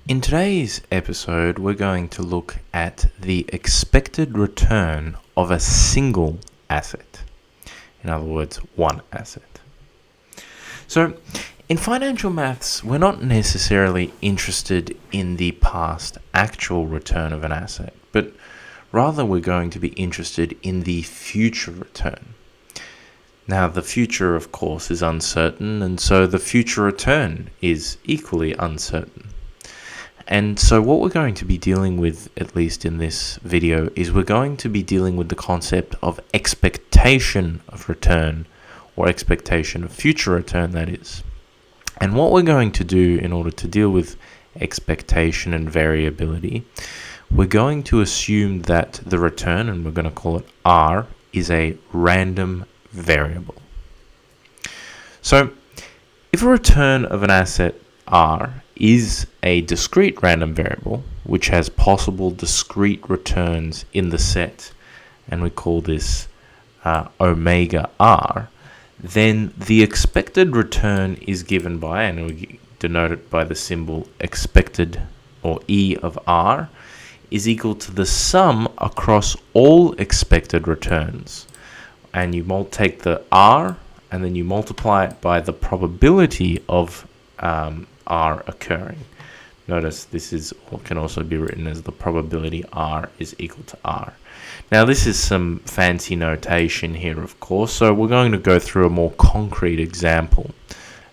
In today's episode, we're going to look at the expected return of a single asset. In other words, one asset. So, in financial maths, we're not necessarily interested in the past actual return of an asset, but rather we're going to be interested in the future return. Now, the future, of course, is uncertain, and so the future return is equally uncertain. And so what we're going to be dealing with, at least in this video, is we're going to be dealing with the concept of expectation of return, or expectation of future return, that is. And what we're going to do in order to deal with expectation and variability, we're going to assume that the return, and we're going to call it R, is a random variable. So if a return of an asset R is a discrete random variable, which has possible discrete returns in the set, and we call this omega R, then the expected return is given by, and we denote it by the symbol expected, or E of R, is equal to the sum across all expected returns. And you take the R, and then you multiply it by the probability of R occurring. Notice this is, or can also be written as the probability R is equal to R. Now this is some fancy notation here, of course, so we're going to go through a more concrete example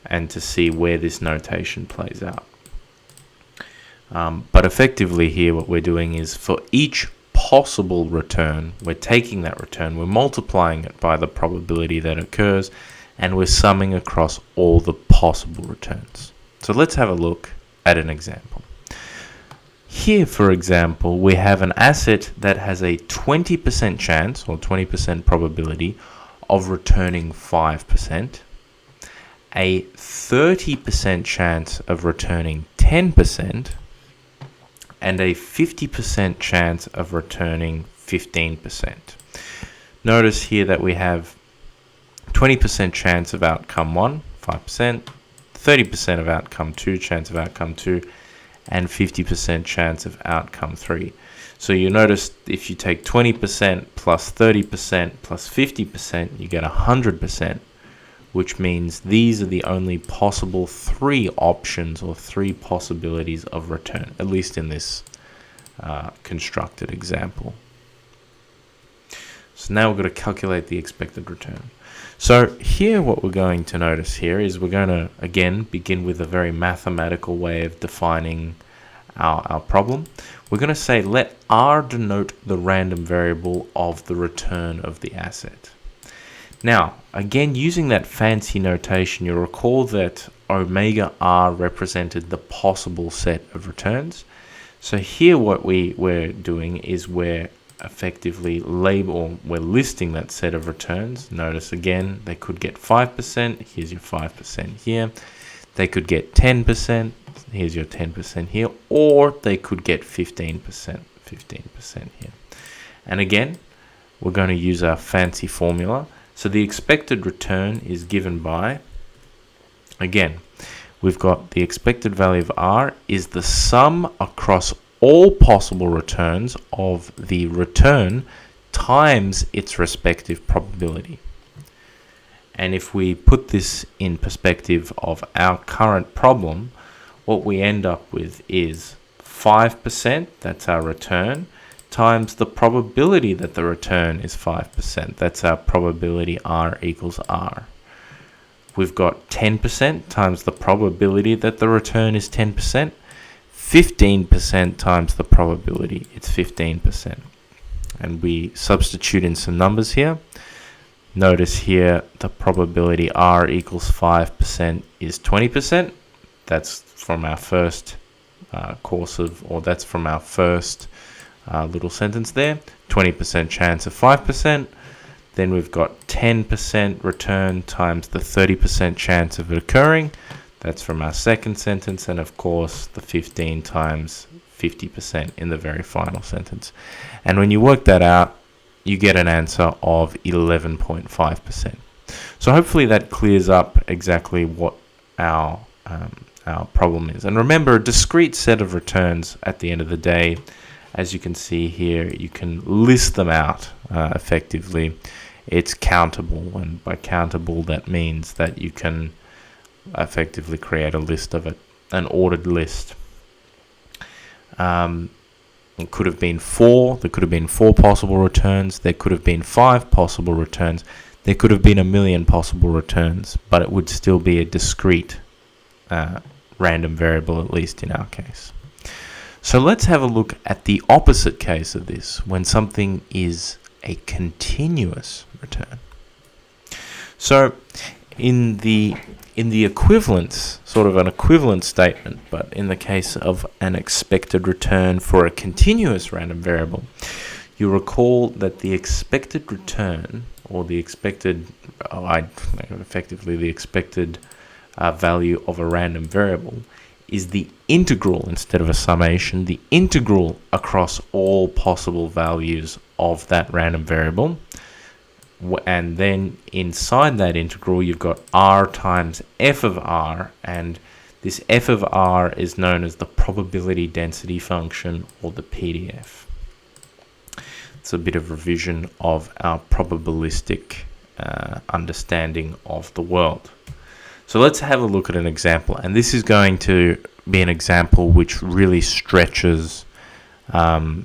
and to see where this notation plays out. But effectively here what we're doing is for each possible return, we're taking that return, we're multiplying it by the probability that occurs, and we're summing across all the possible returns. So let's have a look at an example. Here, for example, we have an asset that has a 20% chance, or 20% probability, of returning 5%, a 30% chance of returning 10%, and a 50% chance of returning 15%. Notice here that we have 20% chance of outcome 1, 5%, 30% of outcome 2, chance of outcome 2, and 50% chance of outcome 3. So you notice if you take 20% plus 30% plus 50%, you get 100%, which means these are the only possible 3 options or 3 possibilities of return, at least in this constructed example. So now we're going to calculate the expected return. So here what we're going to notice here is we're going to again begin with a very mathematical way of defining our problem. We're going to say let R denote the random variable of the return of the asset. Now again, using that fancy notation, you'll recall that omega R represented the possible set of returns. So here what we're doing is we're effectively we're listing that set of returns. Notice again, they could get 5%, here's your 5% here. They could get 10%, here's your 10% here, or they could get 15% here. And again, we're going to use our fancy formula. So the expected return is given by, again, we've got the expected value of R is the sum across all possible returns of the return times its respective probability. And if we put this in perspective of our current problem, what we end up with is 5%, that's our return, times the probability that the return is 5%. That's our probability R equals R. We've got 10% times the probability that the return is 10%. 15% times the probability, it's 15%. And we substitute in some numbers here. Notice here the probability R equals 5% is 20%. That's from our first that's from our first little sentence there. 20% chance of 5%. Then we've got 10% return times the 30% chance of it occurring. That's from our second sentence, and of course the 15 times 50% in the very final sentence. And when you work that out, you get an answer of 11.5%. So hopefully that clears up exactly what our our problem is. And remember, a discrete set of returns at the end of the day, as you can see here, you can list them out effectively. It's countable, and by countable that means that you can effectively create a list of it, an ordered list. It could have been 4, there could have been 4 possible returns, there could have been 5 possible returns, there could have been 1,000,000 possible returns, but it would still be a discrete random variable, at least in our case. So let's have a look at the opposite case of this, when something is a continuous return. So in the equivalence, sort of an equivalent statement, but in the case of an expected return for a continuous random variable, you recall that the expected return, or the expected, effectively the expected value of a random variable, is the integral, instead of a summation, the integral across all possible values of that random variable. And then inside that integral, you've got r times f of r, and this f of r is known as the probability density function, or the PDF. It's a bit of revision of our probabilistic understanding of the world. So let's have a look at an example, and this is going to be an example which really stretches the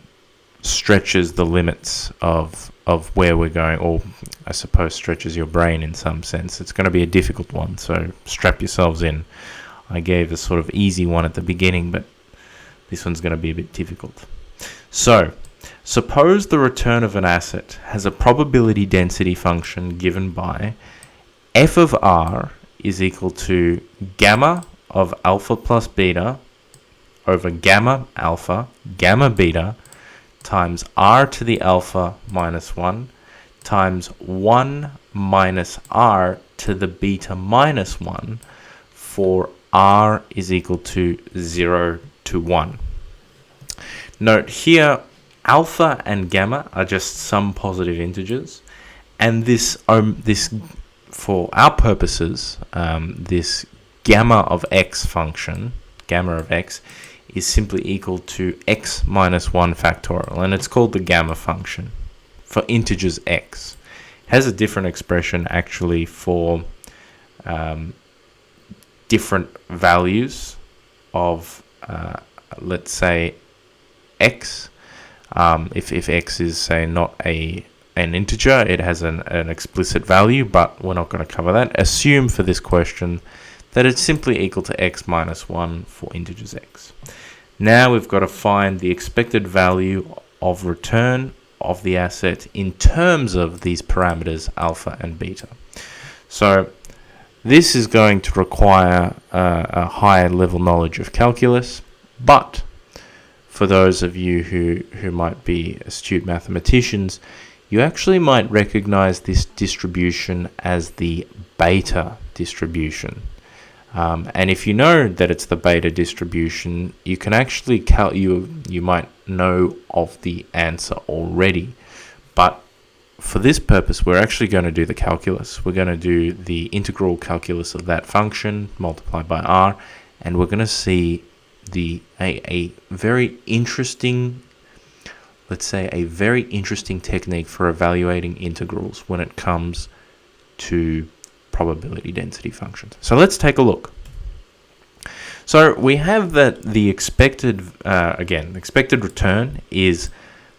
limits of where we're going, or I suppose stretches your brain in some sense. It's going to be a difficult one, so strap yourselves in. I gave a sort of easy one at the beginning, but this one's going to be a bit difficult. So suppose the return of an asset has a probability density function given by f of r is equal to gamma of alpha plus beta over gamma alpha, gamma beta, times r to the alpha minus 1 times 1 minus r to the beta minus 1 for r is equal to 0 to 1. Note here, alpha and gamma are just some positive integers, and this for our purposes, this gamma of x function, gamma of x, is simply equal to x minus 1 factorial, and it's called the gamma function for integers x. It has a different expression actually for different values of, let's say, x. If x is, say, not an integer, it has an explicit value, but we're not going to cover that. Assume for this question that it's simply equal to x minus 1 for integers x. Now we've got to find the expected value of return of the asset in terms of these parameters alpha and beta. So this is going to require a higher level knowledge of calculus, but for those of you who might be astute mathematicians, you actually might recognize this distribution as the beta distribution. And if you know that it's the beta distribution, you can actually you might know of the answer already. But for this purpose, we're actually going to do the calculus. We're going to do the integral calculus of that function multiplied by r, and we're going to see a very interesting, let's say, a very interesting technique for evaluating integrals when it comes to probability density functions. So let's take a look. So we have that the expected return is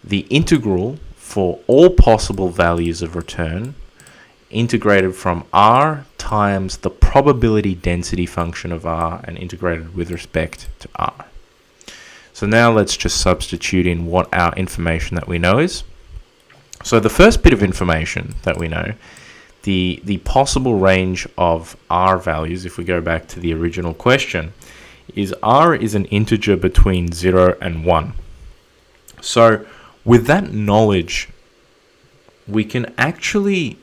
the integral for all possible values of return integrated from r times the probability density function of r and integrated with respect to r. So now let's just substitute in what our information that we know is. So the first bit of information that we know, the possible range of r values, if we go back to the original question, is r is an integer between 0 and 1. So with that knowledge, we can actually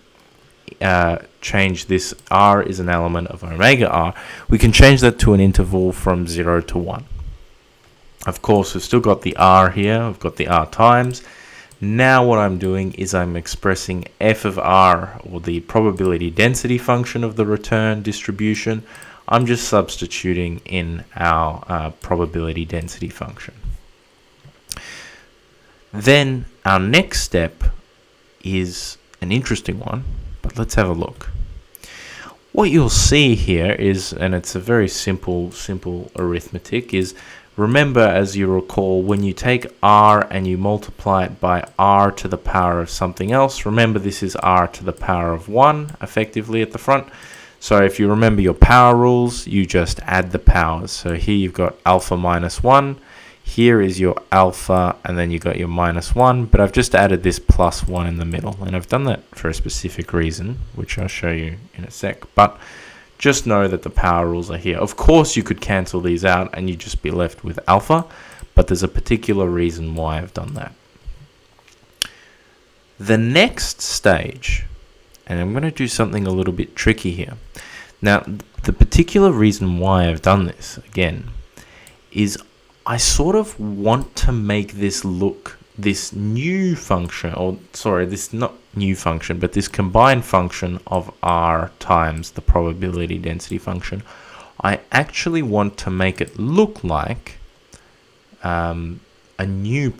change this r is an element of omega r. We can change that to an interval from 0 to 1. Of course, we've still got the r here. We've got the r times. Now what I'm doing is I'm expressing f of r, or the probability density function of the return distribution. I'm just substituting in our probability density function. Then our next step is an interesting one, but let's have a look. What you'll see here is, and it's a very simple arithmetic, is remember, as you recall, when you take r and you multiply it by r to the power of something else, remember this is r to the power of 1 effectively at the front. So if you remember your power rules, you just add the powers. So here you've got alpha minus 1, here is your alpha, and then you got your minus 1, but I've just added this plus 1 in the middle, and I've done that for a specific reason, which I'll show you in a sec. But just know that the power rules are here. Of course, you could cancel these out and you'd just be left with alpha, but there's a particular reason why I've done that. The next stage, and I'm going to do something a little bit tricky here. Now, the particular reason why I've done this, again, is I sort of want to make this look, this new function, or sorry, this not new function, but this combined function of r times the probability density function, I actually want to make it look like a new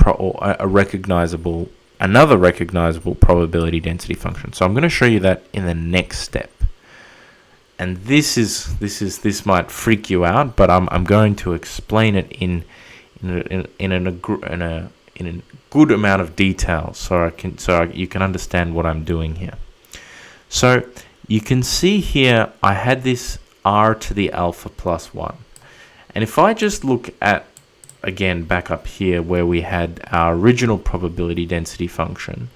another recognizable probability density function. So I'm going to show you that in the next step. And this might freak you out, but I'm going to explain it in a good amount of detail, so you can understand what I'm doing here. So you can see here I had this r to the alpha plus 1, and if I just look at, again, back up here where we had our original probability density function,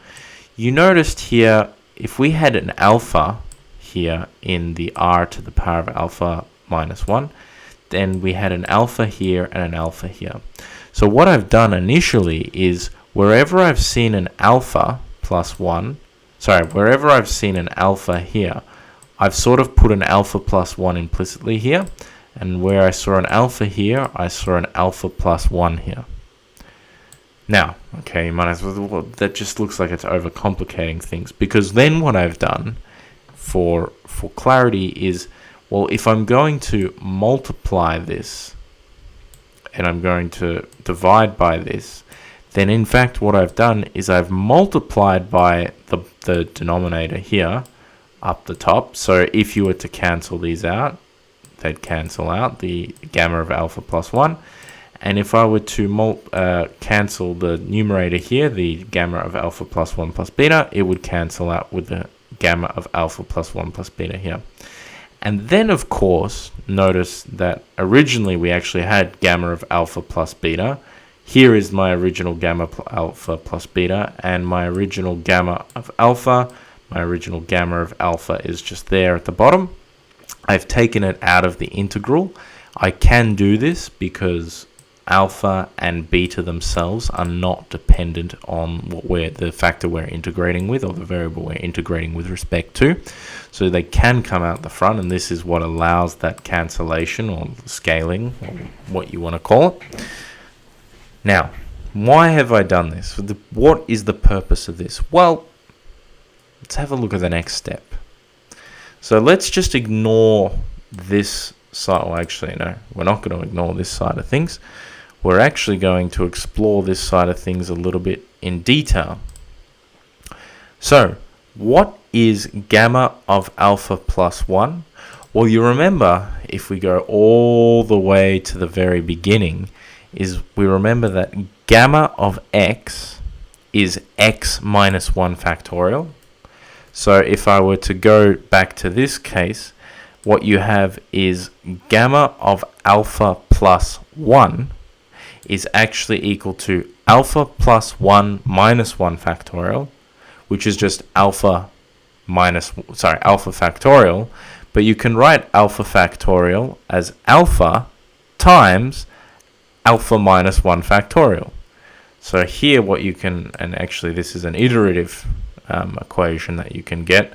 you noticed here if we had an alpha here in the r to the power of alpha minus 1, then we had an alpha here and an alpha here. So what I've done initially is wherever I've seen an alpha plus 1, wherever I've seen an alpha here, I've sort of put an alpha plus 1 implicitly here, and where I saw an alpha here, I saw an alpha plus 1 here. Now, okay, you might ask, well, that just looks like it's overcomplicating things, because then what I've done for clarity is, well, if I'm going to multiply this and I'm going to divide by this, then in fact what I've done is I've multiplied by the denominator here up the top. So if you were to cancel these out, they'd cancel out, the gamma of alpha plus 1. And if I were to cancel the numerator here, the gamma of alpha plus 1 plus beta, it would cancel out with the gamma of alpha plus 1 plus beta here. And then, of course, notice that originally we actually had gamma of alpha plus beta. Here is my original gamma alpha plus beta, and my original gamma of alpha, my original gamma of alpha is just there at the bottom. I've taken it out of the integral. I can do this because alpha and beta themselves are not dependent on the factor we're integrating with, or the variable we're integrating with respect to. So they can come out the front, and this is what allows that cancellation or scaling, or what you want to call it. Now, why have I done this? What is the purpose of this? Well, let's have a look at the next step. So let's just ignore this side. Well, actually, no, we're not going to ignore this side of things. We're actually going to explore this side of things a little bit in detail. So, what is gamma of alpha plus 1? Well, you remember, if we go all the way to the very beginning, is we remember that gamma of x is x minus 1 factorial. So if I were to go back to this case, what you have is gamma of alpha plus 1 is actually equal to alpha plus 1 minus 1 factorial, which is just alpha factorial, but you can write alpha factorial as alpha times alpha minus 1 factorial. So here what you can, and actually this is an iterative equation that you can get,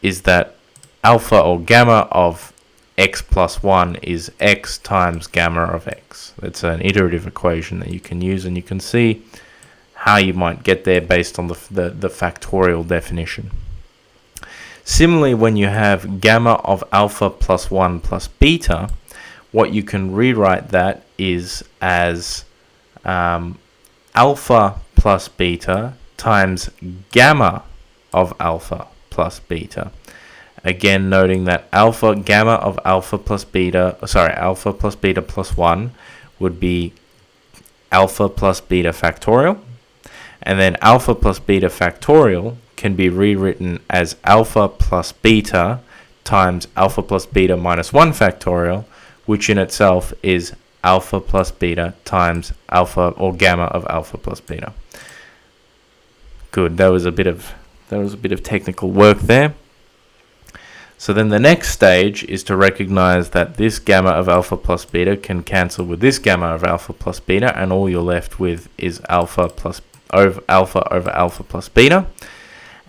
is that alpha or gamma of x plus 1 is x times gamma of x. It's an iterative equation that you can use, and you can see how you might get there based on the factorial definition. Similarly, when you have gamma of alpha plus 1 plus beta, what you can rewrite that is as alpha plus beta times gamma of alpha plus beta. Again, noting that gamma of alpha plus beta plus 1 would be alpha plus beta factorial. And then alpha plus beta factorial can be rewritten as alpha plus beta times alpha plus beta minus 1 factorial, which in itself is alpha plus beta times alpha or gamma of alpha plus beta. Good, that was a bit of technical work there. So then the next stage is to recognize that this gamma of alpha plus beta can cancel with this gamma of alpha plus beta, and all you're left with is alpha over alpha plus beta.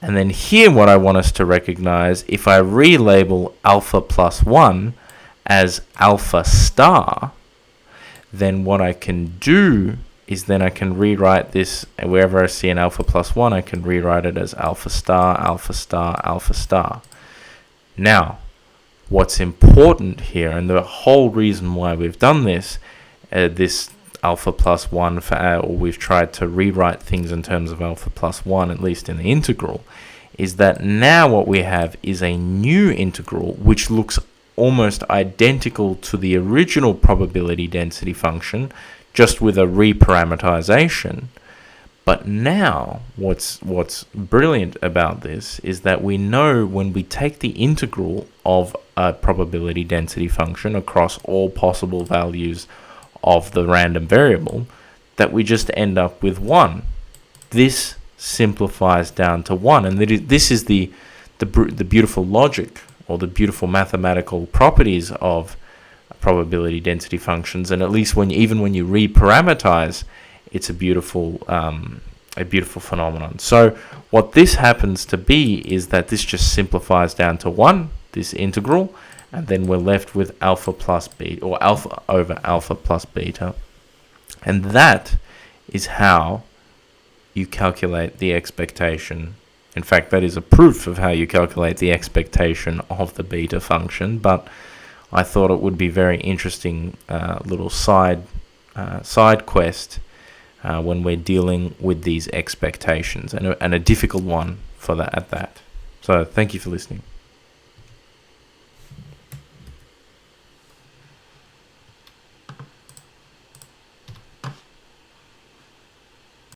And then here what I want us to recognize, if I relabel alpha plus 1 as alpha star, then what I can do is then I can rewrite this, wherever I see an alpha plus 1, I can rewrite it as alpha star, alpha star, alpha star. Now, what's important here, and the whole reason why we've done this alpha plus 1, or we've tried to rewrite things in terms of alpha plus 1, at least in the integral, is that now what we have is a new integral which looks almost identical to the original probability density function, just with a reparameterization. But now, what's brilliant about this is that we know when we take the integral of a probability density function across all possible values of the random variable, that we just end up with 1. This simplifies down to 1, and this is the beautiful logic, or the beautiful mathematical properties of probability density functions. And at least even when you reparameterize, it's a beautiful phenomenon. So what this happens to be is that this just simplifies down to 1, this integral, and then we're left with alpha plus beta, or alpha over alpha plus beta. And that is how you calculate the expectation. In fact, that is a proof of how you calculate the expectation of the beta function, but I thought it would be very interesting little side quest when we're dealing with these expectations, and a difficult one for that at that. So thank you for listening.